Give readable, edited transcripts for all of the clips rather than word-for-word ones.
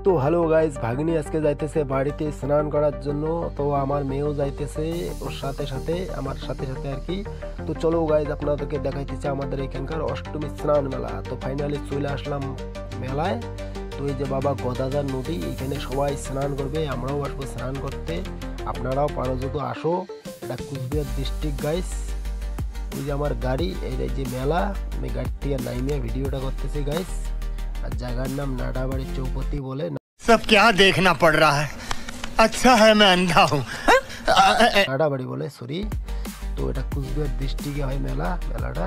তো hello guys, ভাগ্নি আজকে যাইতেছে বাড়িতে স্নান করার জন্য। তো আমার মেয়েও যাইতেছে ওর সাথে সাথে, আমার সাথে সাথে আর কি। তো চলো গাইস, আপনাদেরকে দেখাইতেছে আমাদের এখানকার অষ্টমী স্নান মেলা। তো ফাইনালি চলে আসলাম মেলায়। তো এই যে বাবা গদাধর নদী, এখানে সবাই স্নান করবে, আমরাও আসবো স্নান করতে। আপনারাও পারো যদি আসো। এটা কুচবিহার ডিস্ট্রিক্ট গাইস। ওই যে আমার গাড়ি, এই যে মেলা, আমি গাড়ি থেকে নামিয়ে ভিডিওটা করতেছি গাইস। আর জায়গার নাম নাডাবাড়ি চৌপতি বলে। सब क्या देखना पड़ रहा है। अच्छा है मैं अंधा हूँ। নাডাবাড়ি বলে, সরি। তো এটা কুচবিহার ডিস্ট্রিক্টে হয় মেলাটা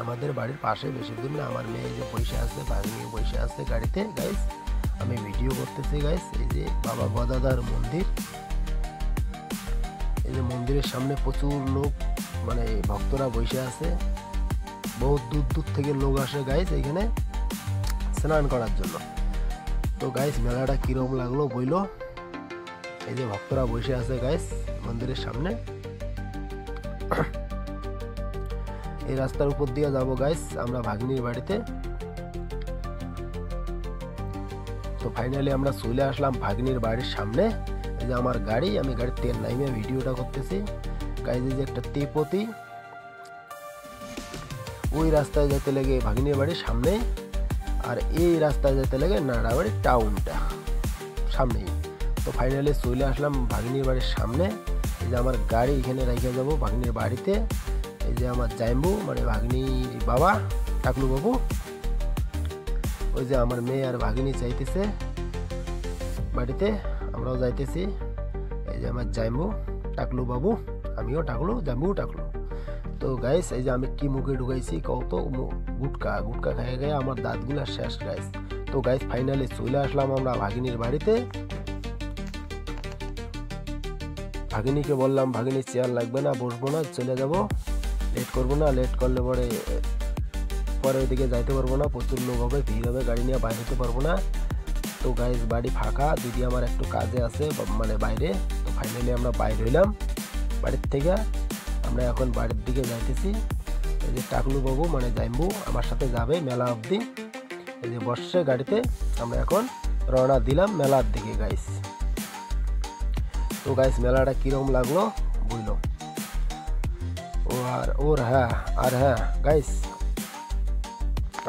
আমাদের বাড়ির পাশে, বেশি দূর না। আমার মেয়ে যে বসে আছে, ভাগ্নি বসে আছে গাড়িতে গাইস, আমি ভিডিও করতেছি গাইস। এই যে বাবা গদাধর মন্দির, এই যে মন্দিরের সামনে প্রচুর লোক, মানে ভক্তরা বসে আছে। বহুত দূর দূর থেকে লোক আসে গাইস এখানে স্নান করার জন্য। তো গাইস মেলাটা কিরকম লাগলো বইলো। এই যে ভক্তরা বসে আছে গাইস মন্দিরের সামনে। এই রাস্তার উপর দিয়ে যাবো গাইস আমরা ভাগ্নির বাড়িতে। তো ফাইনালি আমরা চলে আসলাম ভাগ্নির বাড়ির সামনে। এই যে আমার গাড়ি, আমি গাড়ির থেকে নামিয়ে ভিডিওটা করতেছি গাইস। এই যে একটা তেপতি, ওই রাস্তায় যেতে লেগে ভাগ্নির বাড়ির সামনে, আর এই রাস্তায় যেতে লাগে নাড়াবাড়ি টাউনটা সামনেই। তো ফাইনালি চলে আসলাম ভাগ্নির বাড়ির সামনে। এই যে আমার গাড়ি এখানে রেখে যাবো ভাগ্নির বাড়িতে। এই যে আমার জাইম্বু, মানে ভাগ্নির বাবা টাকলু বাবু। ওই যে আমার মেয়ে আর ভাগ্নি চাইতেছে বাড়িতে, আমরাও যাইতেছি। এই যে আমার জাইম্বু টাকলু বাবু, আমিও টাকলু, জাইম্বু টাকলু। তো গাইস এই যে আমি কি মুখে ঢুকাইছি কত, গুটকা খেয়ে গিয়ে আমার দাঁতগুলো শেষ গাইস। তো গাইস ফাইনালি চলে আসলাম আমরা ভাগিনীর বাড়িতে। ভাগিনীকে বললাম, ভাগিনী চেয়ার লাগবে না, বসবো না, চলে যাব, লেট করবো না। লেট করলে পরে ওইদিকে যাইতে পারবো না, প্রচুর লোক হবে, ভিড় হবে, গাড়ি নিয়ে বাইরে যেতে পারবো না। তো গাইস বাড়ি ফাঁকা, দিদি আমার একটু কাজে আছে মানে বাইরে। তো ফাইনালি আমরা বাইরে হইলাম বাড়ির থেকে। আমরা এখন বাড়ির দিকে যাইতেছি। এই যে টাকলু বাবু মানে জাইম্বু আমার সাথে যাবে মেলা অবধি। এই যে বসছে গাড়িতে, আমরা এখন রওনা দিলাম মেলার দিকে গাইস। তো গাইস মেলাটা কিরকম লাগলো বুঝলো। হ্যাঁ গাইস,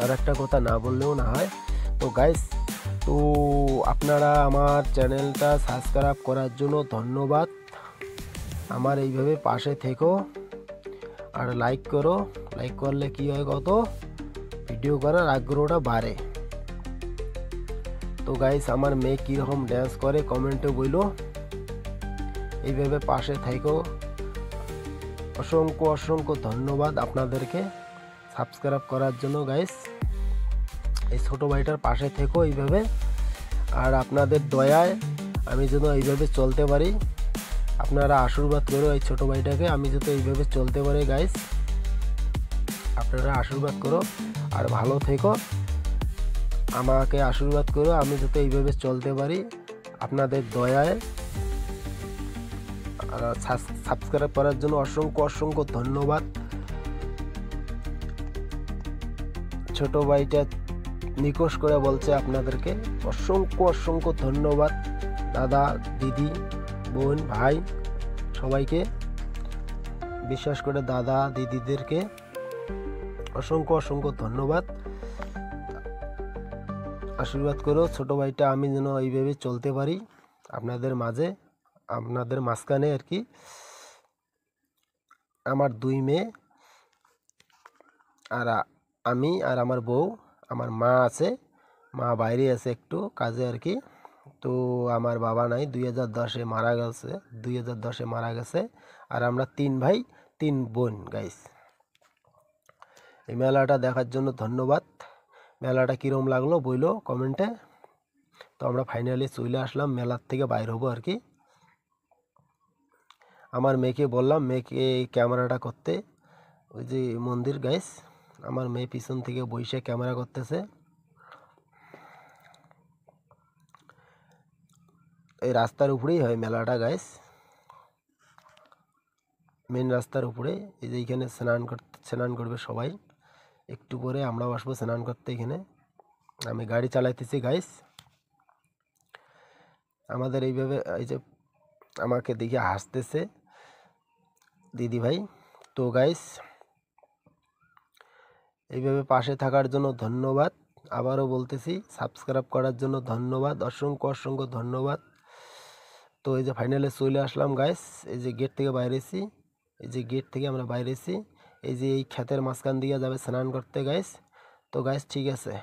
আর একটা কথা না বললেও না হয়। তো গাইস, তো আপনারা আমার চ্যানেলটা সাবস্ক্রাইব করার জন্য ধন্যবাদ। আমার এইভাবে পাশে থেকো আর লাইক করো। লাইক করলে কি হয়, কত ভিডিও করার আগ্রহটা বাড়ে। তো গাইস আমার মেয়ে কীরকম ড্যান্স করে কমেন্টে বইলো। এইভাবে পাশে থেকো। অসংখ্য ধন্যবাদ আপনাদেরকে সাবস্ক্রাইব করার জন্য গাইস। এই ছোটো ভাইটার পাশে থেকো এইভাবে। আর আপনাদের দয়ায় আমি যেন এইভাবে চলতে পারি, আপনারা আশীর্বাদ করো এই ছোটো ভাইটাকে, আমি যাতে এইভাবে চলতে পারি গাইস। আপনারা আশীর্বাদ করো আর ভালো থেকো, আমাকে আশীর্বাদ করো, আমি যাতে এইভাবে চলতে পারি আপনাদের দয়ায়। সাবস্ক্রাইব করার জন্য অসংখ্য ধন্যবাদ। ছোট ভাইটা নিকোষ করে বলছে আপনাদেরকে অসংখ্য ধন্যবাদ। দাদা, দিদি, বোন, ভাই সবাইকে, বিশেষ করে দাদা দিদিদেরকে অসংখ্য ধন্যবাদ। আশীর্বাদ করো ছোট ভাইটা, আমি যেন এইভাবে চলতে পারি আপনাদের মাঝে, আপনাদের মাঝখানে আর কি। আমার দুই মেয়ে আর আমি আর আমার বউ, আমার মা আছে, মা বাইরে আছে একটু কাজে আর কি। তো আমার বাবা নাই, 2010-এ মারা গেছে। আর আমরা 3 ভাই 3 বোন গাইস। এই মেলাটা দেখার জন্য ধন্যবাদ। মেলাটা কীরকম লাগলো বইলো কমেন্টে। তো আমরা ফাইনালি চলে আসলাম মেলার থেকে বাইর হবো আর কি। আমার মেয়েকে বললাম, মেয়েকে ক্যামেরাটা করতে। ওই যে মন্দির গাইস, আমার মেয়ে পিছন থেকে বসে ক্যামেরা করতেছে। এই রাস্তার উপরেই হয় মেলাটা গাইস, মেন রাস্তার উপরে। এই যে এখানে স্নান করবে সবাই, একটু পরে আমরাও আসবো স্নান করতে এখানে। আমি গাড়ি চালাইতেছি গাইস। আমাদের এইভাবে এই যে আমাকে দেখে হাসতেছে দিদি ভাই। তো গাইস এইভাবে পাশে থাকার জন্য ধন্যবাদ। আবারও বলতেছি সাবস্ক্রাইব করার জন্য ধন্যবাদ, অসংখ্য অসংখ্য ধন্যবাদ। তো এই যে ফাইনালে চলে আসলাম গাইস, এই যে গেট থেকে বাইরেছি, এই যে গেট থেকে আমরা বাইরেছি, এই যে এই ক্ষেতের মাঝখান দিয়ে যাবে স্নান করতে গাইস। তো গাইস ঠিক আছে।